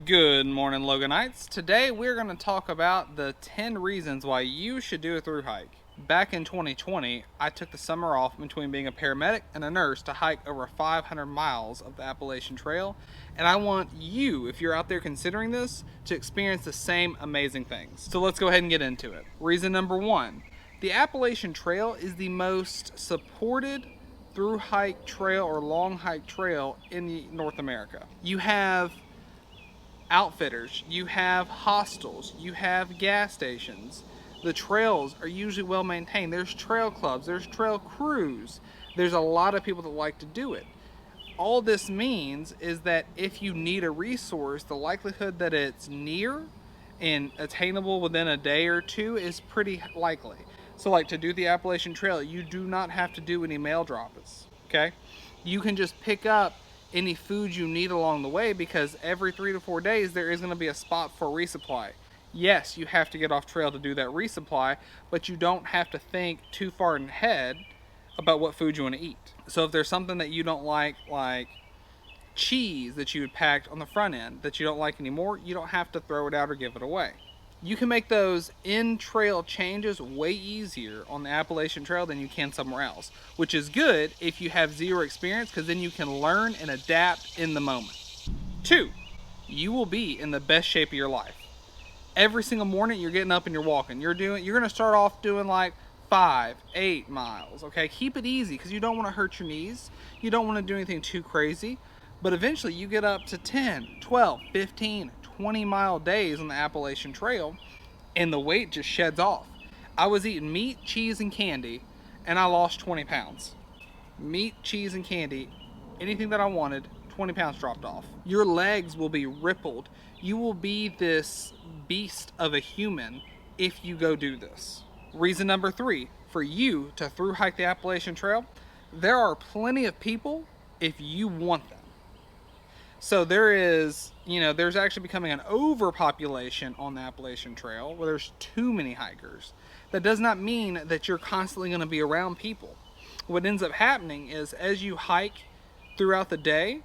Good morning, Loganites. Today we're going to talk about the 10 reasons why you should do a thru hike. Back in 2020, I took the summer off between being a paramedic and a nurse to hike over 500 miles of the Appalachian Trail, and I want you, if you're out there considering this, to experience the same amazing things. So let's go ahead and get into it. Reason number 1, the Appalachian Trail is the most supported thru hike trail or long hike trail in North America. You have outfitters, you have hostels, you have gas stations. The trails are usually well maintained. There's trail clubs, there's trail crews. There's a lot of people that like to do it. All this means is that if you need a resource, the likelihood that it's near and attainable within a day or two is pretty likely. So like to do the Appalachian Trail, you do not have to do any mail drops, okay? You can just pick up any food you need along the way, because every 3 to 4 days there is going to be a spot for resupply. Yes, you have to get off trail to do that resupply, but you don't have to think too far ahead about what food you want to eat. So if there's something that you don't like cheese that you had packed on the front end that you don't like anymore, you don't have to throw it out or give it away. You can make those in-trail changes way easier on the Appalachian Trail than you can somewhere else, which is good if you have zero experience, because then you can learn and adapt in the moment. 2, you will be in the best shape of your life. Every single morning you're getting up and you're walking. You're going to start off doing like 5, 8 miles, okay? Keep it easy, because you don't want to hurt your knees. You don't want to do anything too crazy, but eventually you get up to 10, 12, 15, 20-mile days on the Appalachian Trail, and the weight just sheds off. I was eating meat, cheese, and candy, and I lost 20 pounds. Meat, cheese, and candy, anything that I wanted, 20 pounds dropped off. Your legs will be rippled. You will be this beast of a human if you go do this. Reason number 3, for you to thru hike the Appalachian Trail, there are plenty of people if you want them. So there's actually becoming an overpopulation on the Appalachian Trail where there's too many hikers. That does not mean that you're constantly going to be around people. What ends up happening is, as you hike throughout the day,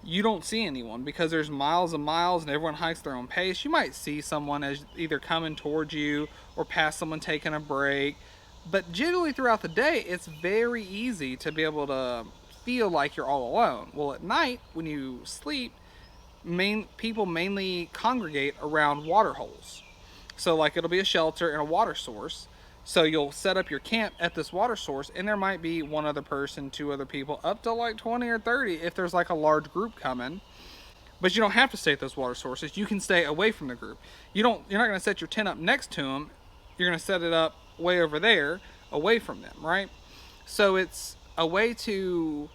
you don't see anyone because there's miles and miles and everyone hikes their own pace. You might see someone as either coming towards you or past someone taking a break. But generally throughout the day, it's very easy to be able to feel like you're all alone. Well, at night when you sleep, people mainly congregate around water holes. So like it'll be a shelter and a water source. So you'll set up your camp at this water source, and there might be one other person, 2 other people, up to like 20 or 30 if there's like a large group coming. But you don't have to stay at those water sources. You can stay away from the group. You're not going to set your tent up next to them. You're going to set it up way over there, away from them, right? So it's a way to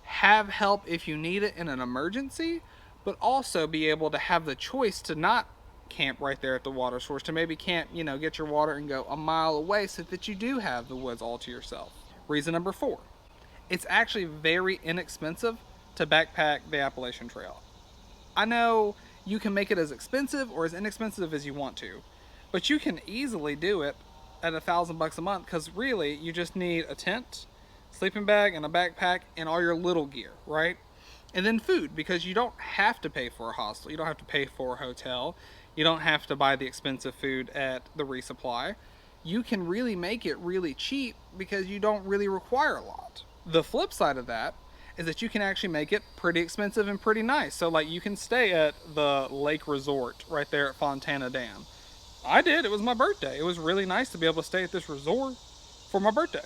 have help if you need it in an emergency, but also be able to have the choice to not camp right there at the water source, to maybe camp, get your water and go a mile away so that you do have the woods all to yourself. Reason number 4, it's actually very inexpensive to backpack the Appalachian Trail. I know you can make it as expensive or as inexpensive as you want to, but you can easily do it at $1,000 a month, because really you just need a tent, sleeping bag, and a backpack, and all your little gear, right? And then food, because you don't have to pay for a hostel, you don't have to pay for a hotel, you don't have to buy the expensive food at the resupply. You can really make it really cheap because you don't really require a lot. The flip side of that is that you can actually make it pretty expensive and pretty nice. So like you can stay at the lake resort right there at Fontana Dam. I did. It was my birthday. It was really nice to be able to stay at this resort for my birthday.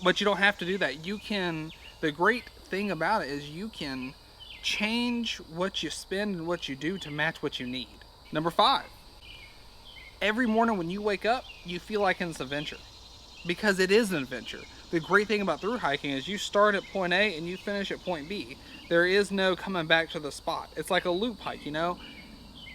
But you don't have to do that. The great thing about it is you can change what you spend and what you do to match what you need. Number 5, every morning when you wake up, you feel like it's an adventure, because it is an adventure. The great thing about thru hiking is you start at point A and you finish at point B. There is no coming back to the spot. It's like a loop hike, A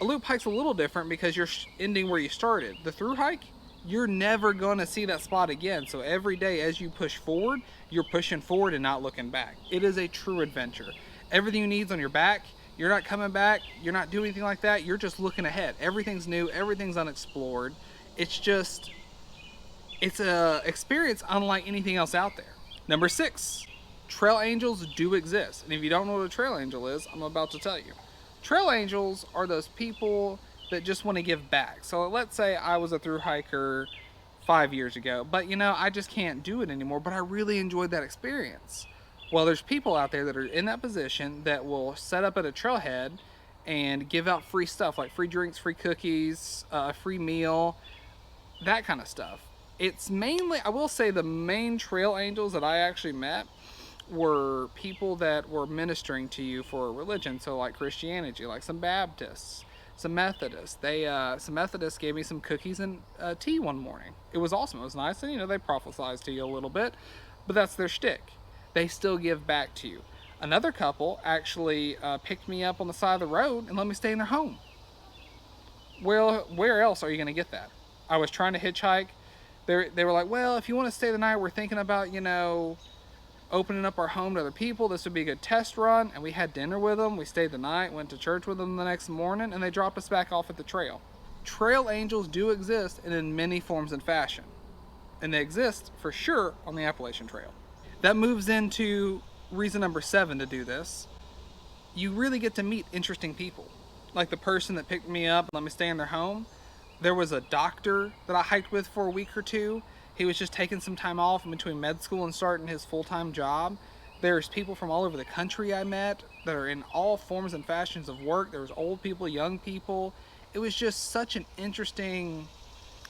loop hike's a little different because you're ending where you started. The thru hike, you're never going to see that spot again. So every day as you push forward, you're pushing forward and not looking back. It is a true adventure. Everything you need is on your back. You're not coming back. You're not doing anything like that. You're just looking ahead. Everything's new. Everything's unexplored. It's a experience unlike anything else out there. Number 6, trail angels do exist. And if you don't know what a trail angel is, I'm about to tell you. Trail angels are those people that just want to give back. So let's say I was a thru hiker 5 years ago, but I just can't do it anymore, but I really enjoyed that experience. Well, there's people out there that are in that position that will set up at a trailhead and give out free stuff like free drinks, free cookies, a free meal, that kind of stuff. It's mainly, I will say, the main trail angels that I actually met were people that were ministering to you for a religion. So like Christianity, like some Baptists, some Methodists. Some Methodists gave me some cookies and tea one morning. It was awesome. It was nice, and they prophesize to you a little bit, but that's their shtick. They still give back to you. Another couple actually picked me up on the side of the road and let me stay in their home. Well, where else are you going to get that? I was trying to hitchhike. They were like, well, if you want to stay the night, we're thinking about, opening up our home to other people. This would be a good test run. And we had dinner with them. We stayed the night, went to church with them the next morning, and they dropped us back off at the trail. Trail angels do exist, and in many forms and fashion. And they exist for sure on the Appalachian Trail. That moves into reason number 7 to do this. You really get to meet interesting people. Like the person that picked me up and let me stay in their home. There was a doctor that I hiked with for a week or two. He was just taking some time off in between med school and starting his full-time job. There's people from all over the country I met that are in all forms and fashions of work. There was old people, young people. It was just such an interesting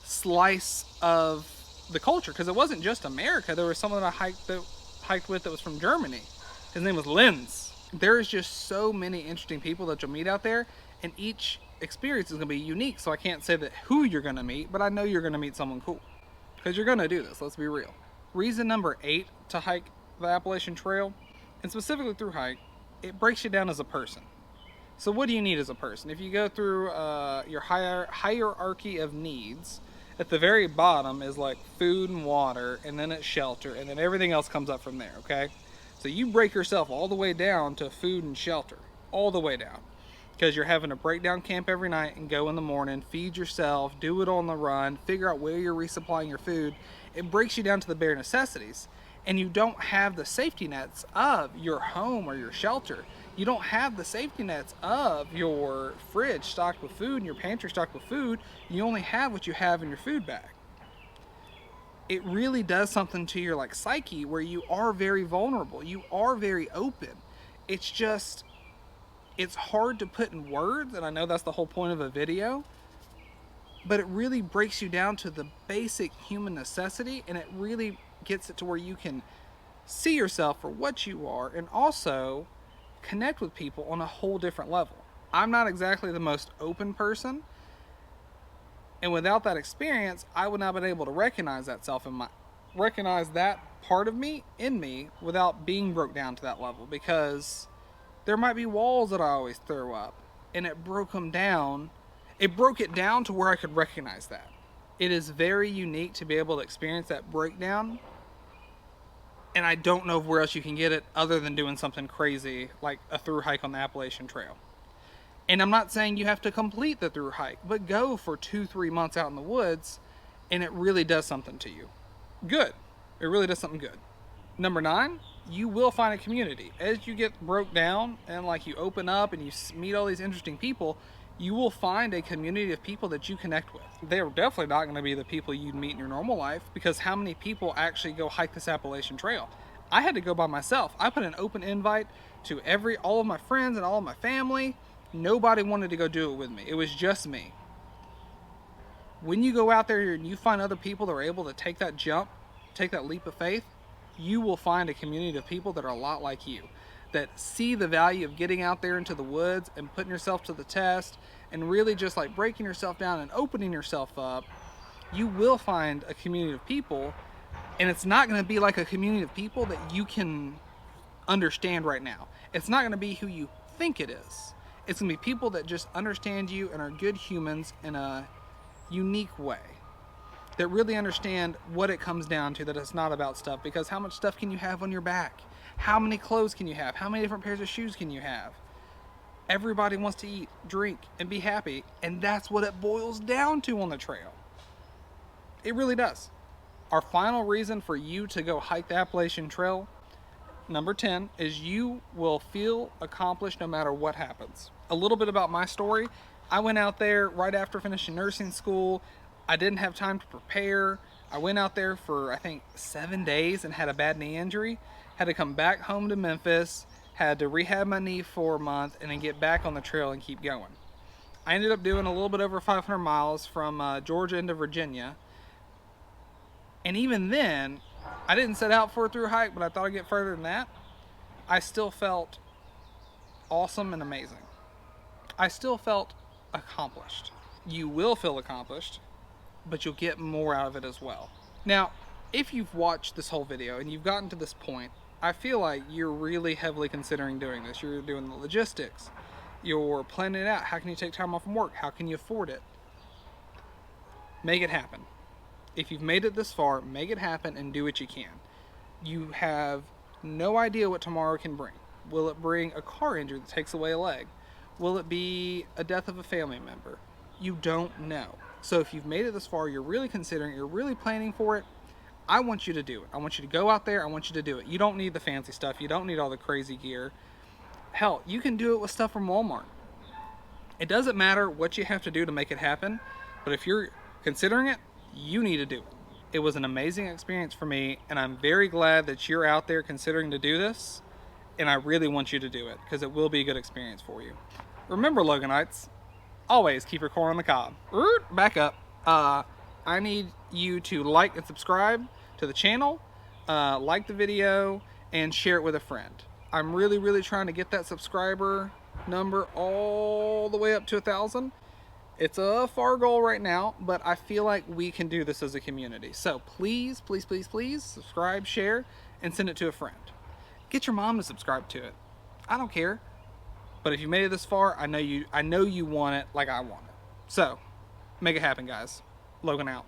slice of the culture, because it wasn't just America. There was someone that I hiked with that was from Germany. His name was Linz. There's just so many interesting people that you'll meet out there, and each experience is going to be unique. So I can't say that who you're going to meet, but I know you're going to meet someone cool, because you're going to do this. Let's be real. Reason number 8 to hike the Appalachian Trail, and specifically Thru-Hike, it breaks you down as a person. So what do you need as a person? If you go through your hierarchy of needs, at the very bottom is like food and water, and then it's shelter, and then everything else comes up from there, okay? So you break yourself all the way down to food and shelter, all the way down, because you're having to break down camp every night and go in the morning, feed yourself, do it on the run, figure out where you're resupplying your food. It breaks you down to the bare necessities, and you don't have the safety nets of your home or your shelter. You don't have the safety nets of your fridge stocked with food and your pantry stocked with food. You only have what you have in your food bag. It really does something to your psyche, where you are very vulnerable. You are very open. It's hard to put in words, and I know that's the whole point of a video, but it really breaks you down to the basic human necessity, and it really gets it to where you can see yourself for what you are, and also connect with people on a whole different level. I'm not exactly the most open person, and without that experience, I would not have been able to recognize that part of me in me without being broke down to that level, because there might be walls that I always throw up, and it broke them down. It broke it down to where I could recognize that. It is very unique to be able to experience that breakdown, and I don't know where else you can get it other than doing something crazy like a thru-hike on the Appalachian Trail. And I'm not saying you have to complete the thru-hike, but go for 2-3 months out in the woods, and it really does something to you. Good. It really does something good. Number 9, you will find a community. As you get broke down and you open up and you meet all these interesting people, you will find a community of people that you connect with. They're definitely not going to be the people you'd meet in your normal life, because how many people actually go hike this Appalachian Trail? I had to go by myself. I put an open invite to all of my friends and all of my family. Nobody wanted to go do it with me. It was just me. When you go out there and you find other people that are able to take that jump, take that leap of faith, you will find a community of people that are a lot like you, that see the value of getting out there into the woods and putting yourself to the test, and really just breaking yourself down and opening yourself up. You will find a community of people, and it's not going to be like a community of people that you can understand right now. It's not going to be who you think it is. It's going to be people that just understand you and are good humans in a unique way, that really understand what it comes down to, that it's not about stuff. Because how much stuff can you have on your back? How many clothes can you have? How many different pairs of shoes can you have? Everybody wants to eat, drink, and be happy, and that's what it boils down to on the trail. It really does. Our final reason for you to go hike the Appalachian Trail Number 10 is you will feel accomplished no matter what happens. A little bit about my story. I went out there right after finishing nursing school. I didn't have time to prepare. I went out there for, I think, 7 days and had a bad knee injury. Had to come back home to Memphis, had to rehab my knee for a month, and then get back on the trail and keep going. I ended up doing a little bit over 500 miles from Georgia into Virginia. And even then, I didn't set out for a through hike, but I thought I'd get further than that. I still felt awesome and amazing. I still felt accomplished. You will feel accomplished, but you'll get more out of it as well. Now, if you've watched this whole video and you've gotten to this point, I feel like you're really heavily considering doing this. You're doing the logistics. You're planning it out. How can you take time off from work? How can you afford it? Make it happen. If you've made it this far, make it happen and do what you can. You have no idea what tomorrow can bring. Will it bring a car injury that takes away a leg? Will it be a death of a family member? You don't know. So if you've made it this far, you're really considering, you're really planning for it, I want you to do it. I want you to go out there. I want you to do it. You don't need the fancy stuff. You don't need all the crazy gear. Hell, you can do it with stuff from Walmart. It doesn't matter what you have to do to make it happen, but if you're considering it, you need to do it. It was an amazing experience for me, and I'm very glad that you're out there considering to do this, and I really want you to do it because it will be a good experience for you. Remember, Loganites, always keep your corn on the cob. Back up. I need you to like and subscribe to the channel, like the video, and share it with a friend. I'm really trying to get that subscriber number all the way up to 1,000. It's a far goal right now, but I feel like we can do this as a community. So please subscribe, share, and send it to a friend. Get your mom to subscribe to it. I don't care. But if you made it this far, I know you want it like I want it. So make it happen, guys. Logan out.